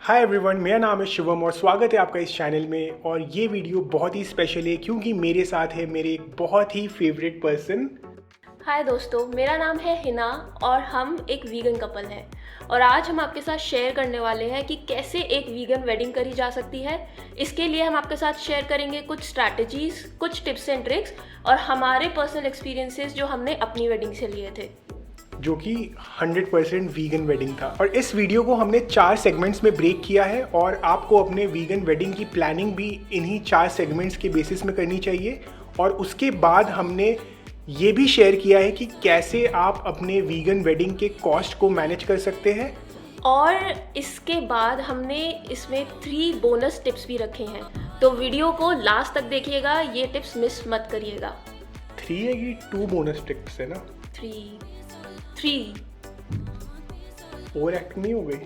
Hi everyone, मेरा नाम है शिवम और स्वागत है आपका इस चैनल में। और ये वीडियो बहुत ही स्पेशल है क्योंकि मेरे साथ है मेरे एक बहुत ही फेवरेट पर्सन। हाय दोस्तों, मेरा नाम है हिना और हम एक वीगन कपल हैं। और आज हम आपके साथ शेयर करने वाले हैं कि कैसे एक वीगन वेडिंग करी जा सकती है। इसके लिए हम आपके साथ शेयर करेंगे कुछ स्ट्रैटेजीज, कुछ टिप्स एंड ट्रिक्स और हमारे पर्सनल एक्सपीरियंसेस जो हमने अपनी वेडिंग से लिए थे, जो कि 100% वीगन वेडिंग था। और इस वीडियो को हमने 4 सेगमेंट्स में ब्रेक किया है और आपको अपने वीगन वेडिंग की प्लानिंग भी इन्हीं 4 सेगमेंट्स के बेसिस में करनी चाहिए। और उसके बाद हमने ये भी शेयर किया है कि कैसे आप अपने वीगन वेडिंग के कॉस्ट को मैनेज कर सकते हैं। और इसके बाद हमने इसमें 3 बोनस टिप्स भी रखे हैं। तो वीडियो को लास्ट तक देखिएगा, ये टिप्स मिस मत करिएगा। 3 है कि 2 बोनस टिप्स है ना? 3 ओवर एक्ट नहीं हो गई?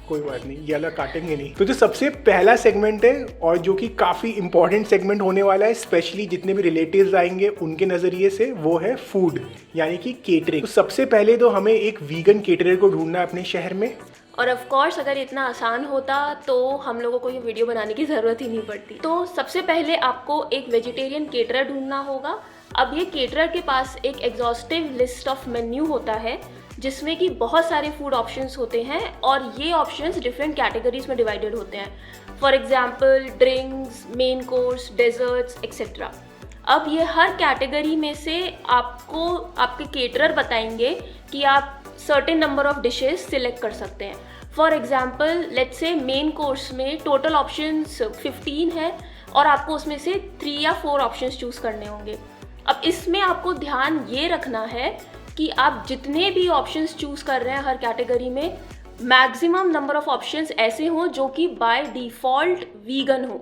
कोई बात नहीं, ये अलग काटेंगे नहीं। तो जो सबसे पहला सेगमेंट है और जो कि काफ़ी इंपॉर्टेंट सेगमेंट होने वाला है, स्पेशली जितने भी रिलेटिव्स आएंगे उनके नज़रिए से, वो है फूड यानी कि केटरिंग। तो सबसे पहले तो हमें एक वीगन केटरर को ढूंढना है अपने शहर में। और ऑफ कोर्स अगर इतना आसान होता तो हम लोगों को ये वीडियो बनाने की ज़रूरत ही नहीं पड़ती। तो सबसे पहले आपको एक वेजिटेरियन केटरर ढूंढना होगा। अब ये केटरर के पास एक एग्जॉस्टिव लिस्ट ऑफ मेन्यू होता है जिसमें कि बहुत सारे फूड ऑप्शंस होते हैं और ये ऑप्शंस डिफरेंट कैटेगरीज में डिवाइडेड होते हैं। For example drinks, main course, desserts etcetera. अब ये हर कैटेगरी में से आपको आपके केटरर बताएंगे कि आप certain number of dishes select कर सकते हैं। For example let's say main course में टोटल ऑप्शंस 15 है और आपको उसमें से 3 या 4 ऑप्शंस चूज़ करने होंगे। अब इसमें आपको ध्यान ये रखना है कि आप जितने भी ऑप्शंस चूज़ कर रहे हैं हर कैटेगरी में, मैक्सिमम नंबर ऑफ ऑप्शंस ऐसे हों जो कि बाय डिफ़ॉल्ट वीगन हो।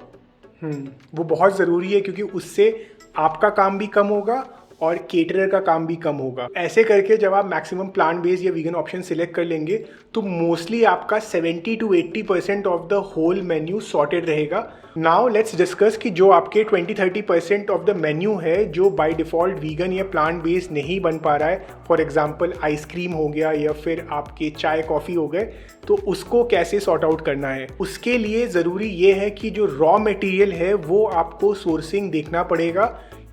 वो बहुत ज़रूरी है क्योंकि उससे आपका काम भी कम होगा और केटरर का काम भी कम होगा। ऐसे करके जब आप मैक्सिमम प्लांट बेस्ड या वीगन ऑप्शन सिलेक्ट कर लेंगे तो मोस्टली आपका 70 to 80% of the whole menu sorted रहेगा। नाउ लेट्स डिस्कस कि जो आपके 20-30% ऑफ द मेन्यू है जो बाय डिफ़ॉल्ट वीगन या प्लांट बेस्ड नहीं बन पा रहा है, फॉर एग्जांपल आइसक्रीम हो गया या फिर आपके चाय कॉफ़ी हो गए, तो उसको कैसे सॉर्ट आउट करना है। उसके लिए ज़रूरी ये है कि जो रॉ मटेरियल है वो आपको सोर्सिंग देखना पड़ेगा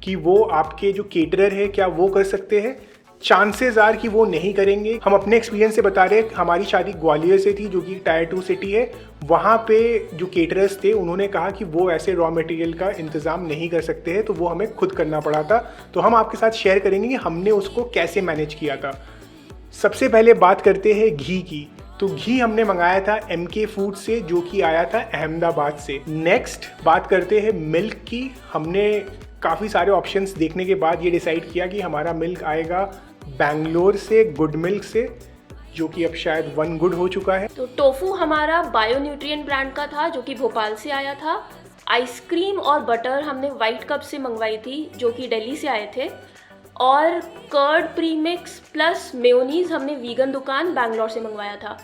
कि वो आपके जो केटरर है क्या वो कर सकते हैं। चांसेस आर कि वो नहीं करेंगे। हम अपने एक्सपीरियंस से बता रहे हैं, हमारी शादी ग्वालियर से थी जो कि टायर 2 सिटी है। वहाँ पे जो केटरर्स थे उन्होंने कहा कि वो ऐसे रॉ मटेरियल का इंतज़ाम नहीं कर सकते हैं, तो वो हमें खुद करना पड़ा था। तो हम आपके साथ शेयर करेंगे कि हमने उसको कैसे मैनेज किया था। सबसे पहले बात करते हैं घी की। तो घी हमने मंगाया था MK फूड से जो कि आया था अहमदाबाद से। नेक्स्ट बात करते हैं मिल्क की। हमने काफ़ी सारे ऑप्शंस देखने के बाद ये डिसाइड किया कि हमारा मिल्क आएगा बैंगलोर से, गुड मिल्क से, जो कि अब शायद 1 गुड हो चुका है। तो टोफू हमारा बायो न्यूट्रिएंट ब्रांड का था जो कि भोपाल से आया था। आइसक्रीम और बटर हमने वाइट कप से मंगवाई थी जो कि दिल्ली से आए थे। और कर्ड प्रीमिक्स प्लस मेयोनीज हमने वीगन दुकान बैंगलोर से मंगवाया था।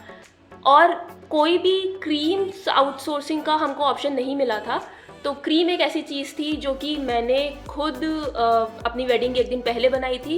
और कोई भी क्रीम आउटसोर्सिंग का हमको ऑप्शन नहीं मिला था। तो क्रीम एक ऐसी चीज़ थी जो कि मैंने खुद अपनी वेडिंग के एक दिन पहले बनाई थी।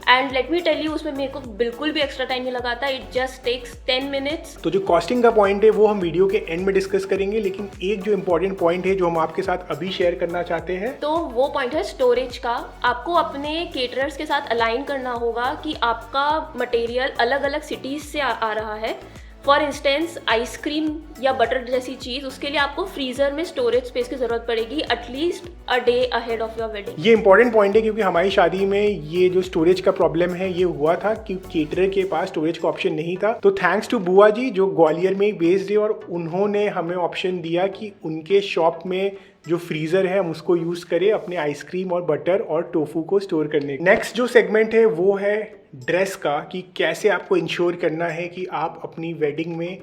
And let me tell you, उसमें मेरे को बिल्कुल भी एक्स्ट्रा टाइम नहीं लगा था। It just takes 10 minutes. तो जो कॉस्टिंग का पॉइंट है वो हम वीडियो के एंड में डिस्कस करेंगे, लेकिन एक जो इम्पोर्टेंट पॉइंट है जो हम आपके साथ अभी शेयर करना चाहते हैं, तो वो पॉइंट है स्टोरेज का। आपको अपने केटरर्स के साथ अलाइन करना होगा कि आपका मटेरियल अलग अलग सिटीज़ से आ रहा है। फॉर इंस्टेंस आइसक्रीम या बटर जैसी चीज़, उसके लिए आपको फ्रीज़र में स्टोरेज स्पेस की ज़रूरत पड़ेगी at least a day ahead of your wedding. ये इंपॉर्टेंट पॉइंट है क्योंकि हमारी शादी में ये जो स्टोरेज का प्रॉब्लम है ये हुआ था कि केटरर के पास स्टोरेज का ऑप्शन नहीं था। तो थैंक्स टू बुआ जी जो ग्वालियर में बेस्ड है और उन्होंने हमें ऑप्शन दिया कि उनके शॉप में जो फ्रीज़र है हम उसको यूज़ करें अपने आइसक्रीम और बटर और टोफू को स्टोर करने। नेक्स्ट जो सेगमेंट है वो है ड्रेस का, कि कैसे आपको इंश्योर करना है कि आप अपनी वेडिंग में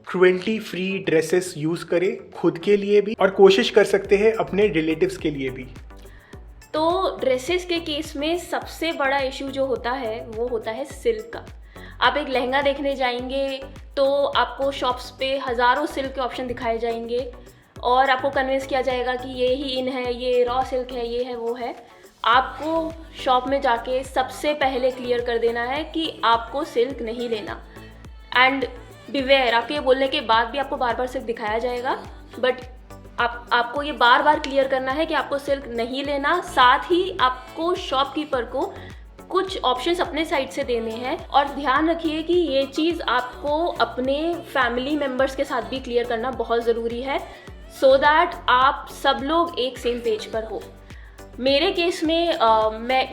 क्रुएल्टी फ्री ड्रेसेस यूज़ करें, खुद के लिए भी और कोशिश कर सकते हैं अपने रिलेटिव्स के लिए भी। तो ड्रेसेस के केस में सबसे बड़ा इशू जो होता है वो होता है सिल्क का। आप एक लहंगा देखने जाएंगे तो आपको शॉप्स पे हज़ारों सिल्क के ऑप्शन दिखाए जाएंगे और आपको कन्विंस किया जाएगा कि ये ही इन है, ये रॉ सिल्क है, ये है, वो है। आपको शॉप में जाके सबसे पहले क्लियर कर देना है कि आपको सिल्क नहीं लेना। एंड बिवेयर, आपके ये बोलने के बाद भी आपको बार बार सिल्क दिखाया जाएगा, बट आपको ये बार बार क्लियर करना है कि आपको सिल्क नहीं लेना। साथ ही आपको शॉपकीपर को कुछ ऑप्शंस अपने साइड से देने हैं, और ध्यान रखिए कि ये चीज़ आपको अपने फैमिली मेम्बर्स के साथ भी क्लियर करना बहुत ज़रूरी है, सो दैट आप सब लोग एक सेम पेज पर हो। मेरे केस में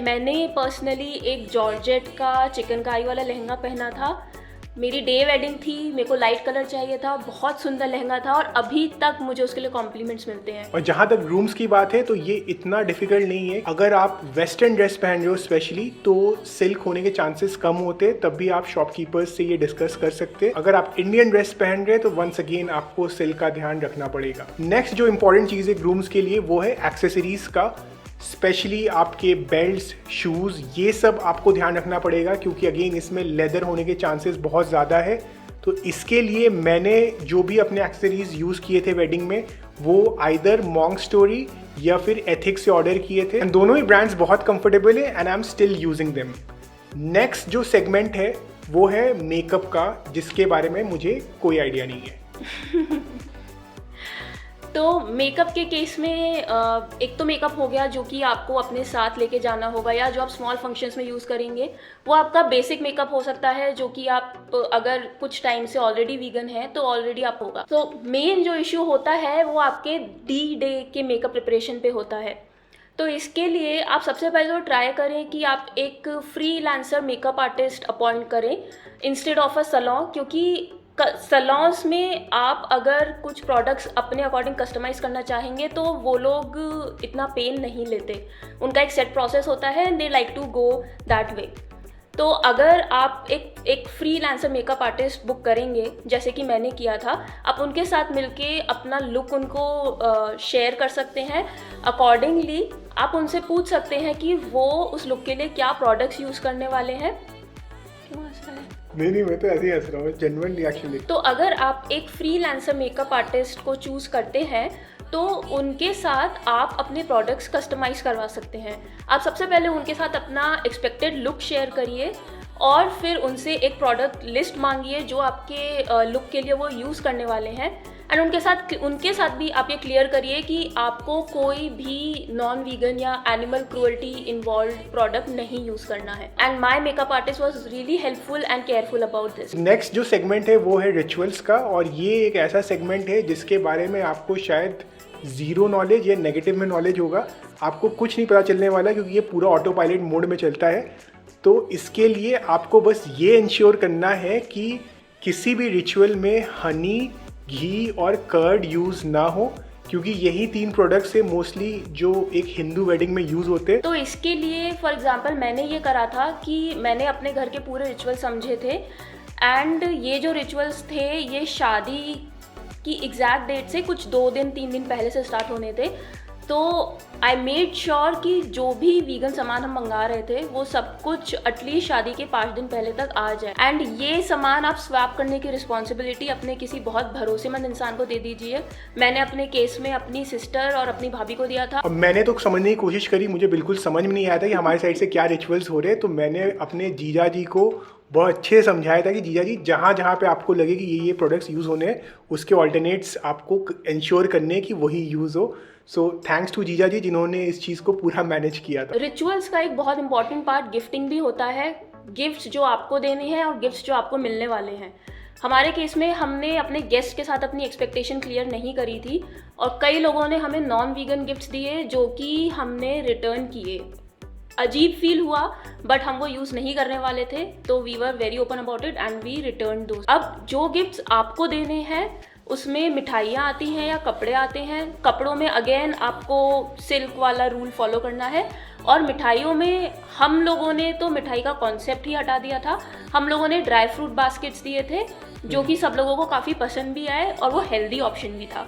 मैंने पर्सनली एक जॉर्जेट का चिकनकारी वाला लहंगा पहना था। मेरी डे वेडिंग थी, मेरे को लाइट कलर चाहिए था, बहुत सुंदर लहंगा था, और अभी तक मुझे उसके लिए कॉम्प्लीमेंट्स मिलते हैं। और जहाँ तक ग्रूम्स की बात है तो ये इतना डिफिकल्ट नहीं है। अगर आप वेस्टर्न ड्रेस पहन रहे हो स्पेशली, तो सिल्क होने के चांसेस कम होते, तब भी आप शॉपकीपर्स से ये डिस्कस कर सकते। अगर आप इंडियन ड्रेस पहन रहे हैं तो वंस अगेन आपको सिल्क का ध्यान रखना पड़ेगा। नेक्स्ट जो इंपॉर्टेंट चीज़ है ग्रूम्स के लिए वो है एक्सेसरीज का, स्पेशली आपके बेल्ट्स, शूज़, ये सब आपको ध्यान रखना पड़ेगा, क्योंकि अगेन इसमें लेदर होने के चांसेस बहुत ज़्यादा है। तो इसके लिए मैंने जो भी अपने एक्सेसरीज यूज़ किए थे वेडिंग में, वो आइदर मॉन्क स्टोरी या फिर एथिक्स से ऑर्डर किए थे। दोनों ही ब्रांड्स बहुत कंफर्टेबल है and I am still using them. Next जो सेगमेंट है वो है मेकअप का, जिसके बारे में मुझे कोई आइडिया नहीं है। तो मेकअप के केस में एक तो मेकअप हो गया जो कि आपको अपने साथ लेके जाना होगा, या जो आप स्मॉल फंक्शंस में यूज़ करेंगे। वो आपका बेसिक मेकअप हो सकता है, जो कि आप अगर कुछ टाइम से ऑलरेडी वीगन है तो ऑलरेडी आप होगा। तो मेन जो इश्यू होता है वो आपके D-Day के मेकअप प्रिपरेशन पे होता है। तो इसके लिए आप सबसे पहले तो ट्राई करें कि आप एक फ्रीलांसर मेकअप आर्टिस्ट अपॉइंट करें इंस्टेड ऑफ अ सैलून, क्योंकि सैलून्स में आप अगर कुछ प्रोडक्ट्स अपने अकॉर्डिंग कस्टमाइज़ करना चाहेंगे तो वो लोग इतना पेन नहीं लेते। उनका एक सेट प्रोसेस होता है and they like to go that way. तो अगर आप एक फ्रीलांसर मेकअप आर्टिस्ट बुक करेंगे, जैसे कि मैंने किया था, आप उनके साथ मिलके अपना लुक उनको शेयर कर सकते हैं। अकॉर्डिंगली आप उनसे पूछ सकते हैं कि वो उस लुक के लिए क्या प्रोडक्ट्स यूज़ करने वाले हैं। क्यों हंस रहा है? नहीं, मैं तो ऐसे ही हंस रहा हूँ, जेन्युइन रिएक्शन। तो अगर आप एक फ्रीलांसर मेकअप आर्टिस्ट को चूज़ करते हैं तो उनके साथ आप अपने प्रोडक्ट्स कस्टमाइज़ करवा सकते हैं। आप सबसे पहले उनके साथ अपना एक्सपेक्टेड लुक शेयर करिए, और फिर उनसे एक प्रोडक्ट लिस्ट मांगिए जो आपके लुक के लिए वो यूज़ करने वाले हैं। एंड उनके साथ भी आप ये क्लियर करिए कि आपको कोई भी नॉन वीगन या एनिमल क्रूअल्टी इन्वॉल्व प्रोडक्ट नहीं यूज़ करना है। And my makeup artist was really helpful and careful about this. Next जो सेगमेंट है वो है रिचुअल्स का, और ये एक ऐसा सेगमेंट है जिसके बारे में आपको शायद ज़ीरो नॉलेज या नेगेटिव में नॉलेज होगा। आपको कुछ नहीं पता चलने वाला, क्योंकि ये पूरा ऑटो पायलट मोड में चलता है। तो इसके लिए आपको बस ये इंश्योर करना है कि किसी भी रिचुअल में हनी, घी और कर्ड यूज़ ना हो, क्योंकि यही 3 प्रोडक्ट्स है मोस्टली जो एक हिंदू वेडिंग में यूज़ होते हैं। तो इसके लिए फॉर एग्जांपल मैंने ये करा था कि मैंने अपने घर के पूरे रिचुअल समझे थे, एंड ये जो रिचुअल्स थे ये शादी की एग्जैक्ट डेट से कुछ 2 दिन 3 दिन पहले से स्टार्ट होने थे। तो आई मेड श्योर कि जो भी वीगन सामान हम मंगा रहे थे वो सब कुछ एटलीस्ट शादी के 5 दिन पहले तक आ जाए। एंड ये सामान आप स्वैप करने की रिस्पॉन्सिबिलिटी अपने किसी बहुत भरोसेमंद इंसान को दे दीजिए। मैंने अपने केस में अपनी सिस्टर और अपनी भाभी को दिया था। और मैंने तो समझने की कोशिश करी, मुझे बिल्कुल समझ में नहीं आया था कि हमारे साइड से क्या रिचुअल्स हो रहे हैं। तो मैंने अपने जीजा जी को बहुत अच्छे समझाया था कि जीजा जी जहाँ जहाँ पे आपको लगे कि ये प्रोडक्ट्स यूज़ होने हैं उसके ऑल्टरनेट्स आपको इंश्योर करने कि वही यूज़ हो। सो थैंक्स टू जीजा जी जिन्होंने इस चीज़ को पूरा मैनेज किया था। रिचुअल्स का एक बहुत इंपॉर्टेंट पार्ट गिफ्टिंग भी होता है। गिफ्ट्स जो आपको देने हैं और गिफ्ट्स जो आपको मिलने वाले हैं। हमारे केस में हमने अपने गेस्ट के साथ अपनी एक्सपेक्टेशन क्लियर नहीं करी थी, और कई लोगों ने हमें नॉन वीगन गिफ्ट्स दिए जो कि हमने रिटर्न किए। अजीब फील हुआ, बट हम वो यूज़ नहीं करने वाले थे, तो we were very open about it and we return those. अब जो गिफ्ट्स आपको देने हैं उसमें मिठाइयाँ आती हैं या कपड़े आते हैं। कपड़ों में अगेन आपको सिल्क वाला रूल फॉलो करना है, और मिठाइयों में हम लोगों ने तो मिठाई का कॉन्सेप्ट ही हटा दिया था। हम लोगों ने ड्राई फ्रूट बास्केट्स दिए थे जो कि सब लोगों को काफ़ी पसंद भी आए, और वो हेल्दी ऑप्शन भी था।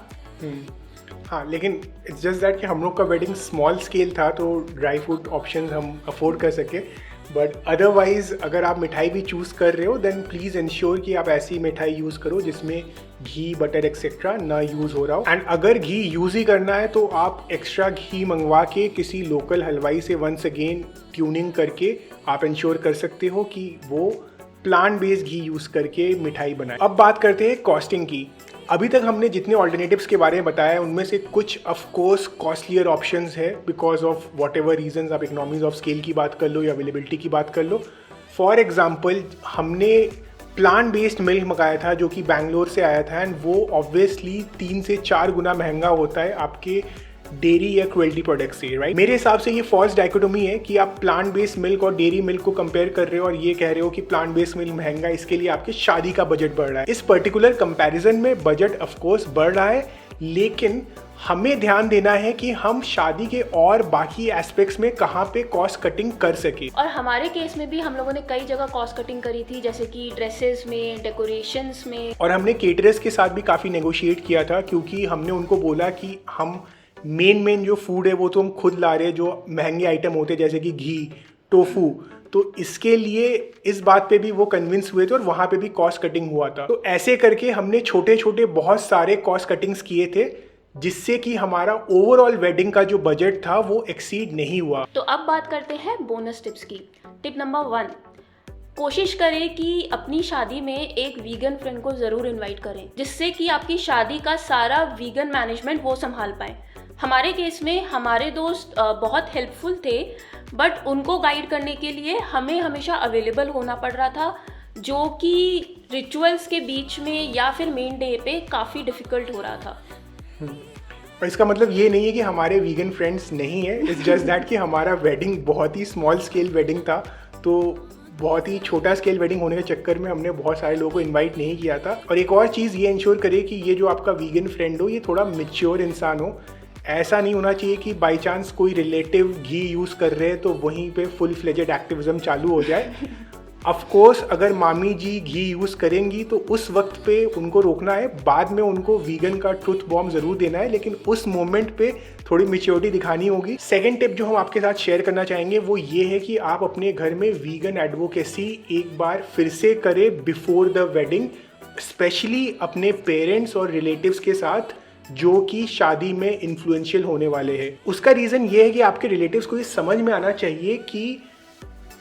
हाँ, लेकिन इट्स जस्ट दैट कि हम लोग का वेडिंग स्मॉल स्केल था तो ड्राई फ्रूट ऑप्शन हम अफोर्ड कर सके। बट अदरवाइज़ अगर आप मिठाई भी चूज़ कर रहे हो देन प्लीज़ इंश्योर कि आप ऐसी मिठाई यूज़ करो जिसमें घी, बटर एक्सेट्रा ना यूज़ हो रहा हो। एंड अगर घी यूज़ ही करना है तो आप एक्स्ट्रा घी मंगवा के किसी लोकल हलवाई से वंस अगेन ट्यूनिंग करके आप इंश्योर कर सकते हो कि वो प्लांट बेस्ड घी यूज़ करके मिठाई बनाए। अब बात करते हैं कॉस्टिंग की। अभी तक हमने जितने ऑल्टरनेटिव्स के बारे में बताया उनमें से कुछ ऑफ कोर्स कॉस्टलियर ऑप्शंस है because of whatever reasons. आप इकोनॉमीज ऑफ स्केल की बात कर लो या अवेलेबिलिटी की बात कर लो। फॉर एग्जाम्पल हमने प्लांट बेस्ड मिल्क मंगाया था जो कि बैंगलोर से आया था एंड वो ऑब्वियसली 3 से 4 गुना महंगा होता है आपके डेयरी या क्रुएल्टी प्रोडक्ट से, राइट। मेरे हिसाब से ये फॉल्स डाइकोटोमी है कि आप प्लांट बेस्ड मिल्क और डेयरी मिल्क को कंपेयर कर रहे हो और ये कह रहे हो कि प्लांट बेस्ड मिल्क महंगा, इसके लिए आपके शादी का बजट बढ़ रहा है। इस पर्टिकुलर कंपैरिजन में बजट ऑफ कोर्स बढ़ रहा है, लेकिन हमें ध्यान देना है कि हम शादी के और बाकी एस्पेक्ट्स में कहाँ पे कॉस्ट कटिंग कर सके। और हमारे केस में भी हम लोगों ने कई जगह कॉस्ट कटिंग करी थी, जैसे कि ड्रेसेस में, डेकोरेशंस में। और हमने केटरर्स के साथ भी काफ़ी नेगोशिएट किया था क्योंकि हमने उनको बोला कि हम मेन जो फूड है वो तो हम खुद ला रहे हैं, जो महंगे आइटम होते हैं जैसे कि घी, टोफू, तो इसके लिए इस बात पे भी वो कन्विंस हुए थे और वहाँ पे भी कॉस्ट कटिंग हुआ था। तो ऐसे करके हमने छोटे छोटे बहुत सारे कॉस्ट कटिंग्स किए थे जिससे कि हमारा ओवरऑल वेडिंग का जो बजट था वो एक्सीड नहीं हुआ। तो अब बात करते हैं बोनस टिप्स की। टिप नंबर 1, कोशिश करें कि अपनी शादी में एक वीगन फ्रेंड को ज़रूर इनवाइट करें, जिससे कि आपकी शादी का सारा वीगन मैनेजमेंट वो संभाल पाए। हमारे केस में हमारे दोस्त बहुत हेल्पफुल थे, बट उनको गाइड करने के लिए हमें हमेशा अवेलेबल होना पड़ रहा था, जो कि रिचुअल्स के बीच में या फिर मेन डे पे काफ़ी डिफ़िकल्ट हो रहा था। और इसका मतलब ये नहीं है कि हमारे वीगन फ्रेंड्स नहीं है, इट्स जस्ट दैट कि हमारा वेडिंग बहुत ही स्मॉल स्केल वेडिंग था, तो बहुत ही छोटा स्केल वेडिंग होने के चक्कर में हमने बहुत सारे लोगों को इनवाइट नहीं किया था। और एक और चीज़ ये इंश्योर करे कि ये जो आपका वीगन फ्रेंड हो ये थोड़ा मैच्योर इंसान हो। ऐसा नहीं होना चाहिए कि बाई चांस कोई रिलेटिव घी यूज़ कर रहे हैं तो वहीं पे फुल फ्लेजेड एक्टिविज्म चालू हो जाए। ऑफ कोर्स अगर मामी जी घी यूज़ करेंगी तो उस वक्त पे उनको रोकना है, बाद में उनको वीगन का ट्रुथ बॉम्ब ज़रूर देना है, लेकिन उस मोमेंट पे थोड़ी मैच्योरिटी दिखानी होगी। सेकंड टिप जो हम आपके साथ शेयर करना चाहेंगे वो ये है कि आप अपने घर में वीगन एडवोकेसी एक बार फिर से करें बिफोर द वेडिंग, स्पेशली अपने पेरेंट्स और रिलेटिव्स के साथ जो कि शादी में इन्फ्लुएंशियल होने वाले हैं। उसका रीज़न ये है कि आपके रिलेटिव्स को ये समझ में आना चाहिए कि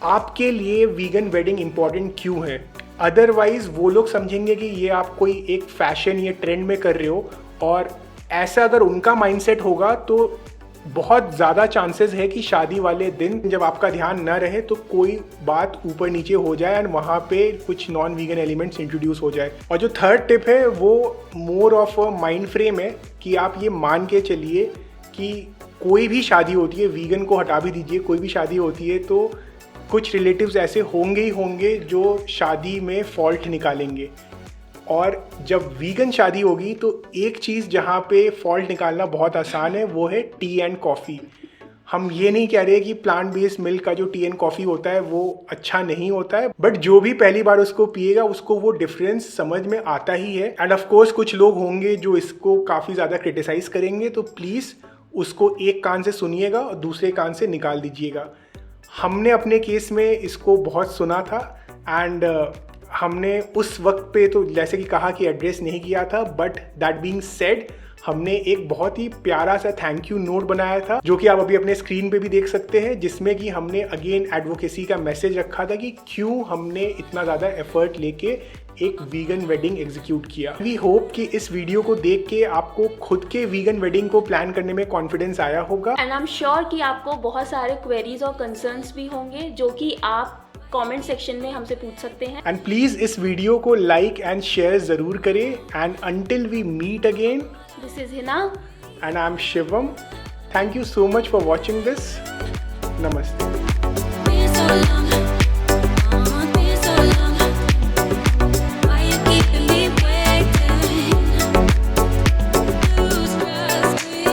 आपके लिए वीगन वेडिंग इंपॉर्टेंट क्यों है। अदरवाइज वो लोग समझेंगे कि ये आप कोई एक फैशन या ट्रेंड में कर रहे हो, और ऐसा अगर उनका माइंडसेट होगा तो बहुत ज़्यादा चांसेस है कि शादी वाले दिन जब आपका ध्यान न रहे तो कोई बात ऊपर नीचे हो जाए और वहाँ पे कुछ नॉन वीगन एलिमेंट्स इंट्रोड्यूस हो जाए। और जो थर्ड टिप है वो more of a mind frame है कि आप ये मान के चलिए कि कोई भी शादी होती है, वीगन को हटा भी दीजिए, कोई भी शादी होती है तो कुछ रिलेटिव्स ऐसे होंगे ही होंगे जो शादी में फॉल्ट निकालेंगे। और जब वीगन शादी होगी तो एक चीज़ जहाँ पे फॉल्ट निकालना बहुत आसान है वो है टी एंड कॉफ़ी। हम ये नहीं कह रहे कि प्लांट बेस्ड मिल्क का जो टी एंड कॉफ़ी होता है वो अच्छा नहीं होता है, बट जो भी पहली बार उसको पिएगा उसको वो डिफरेंस समझ में आता ही है। एंड ऑफ कोर्स कुछ लोग होंगे जो इसको काफ़ी ज़्यादा क्रिटिसाइज करेंगे, तो प्लीज़ उसको एक कान से सुनिएगा और दूसरे कान से निकाल दीजिएगा। हमने अपने केस में इसको बहुत सुना था एंड हमने उस वक्त पे तो जैसे कि कहा कि एड्रेस नहीं किया था, बट दैट बीइंग सेड हमने एक बहुत ही प्यारा सा थैंक यू नोट बनाया था जो कि आप अभी अपने स्क्रीन पे भी देख सकते हैं, जिसमें कि हमने अगेन एडवोकेसी का मैसेज रखा था कि क्यों हमने इतना ज़्यादा एफर्ट लेके एक वीगन वेडिंग एग्जीक्यूट किया। वी होप कि इस वीडियो को देख के आपको खुद के वीगन वेडिंग को प्लान करने में कॉन्फिडेंस आया होगा। एंड आई एम श्योर कि आपको बहुत सारे क्वेरीज और कंसर्न्स भी होंगे जो कि आप कमेंट सेक्शन में हमसे पूछ सकते हैं। एंड प्लीज इस वीडियो को लाइक एंड शेयर जरूर करें। And until we meet again, this is Hina and I am Shivam. Thank you so much for watching this. नमस्ते।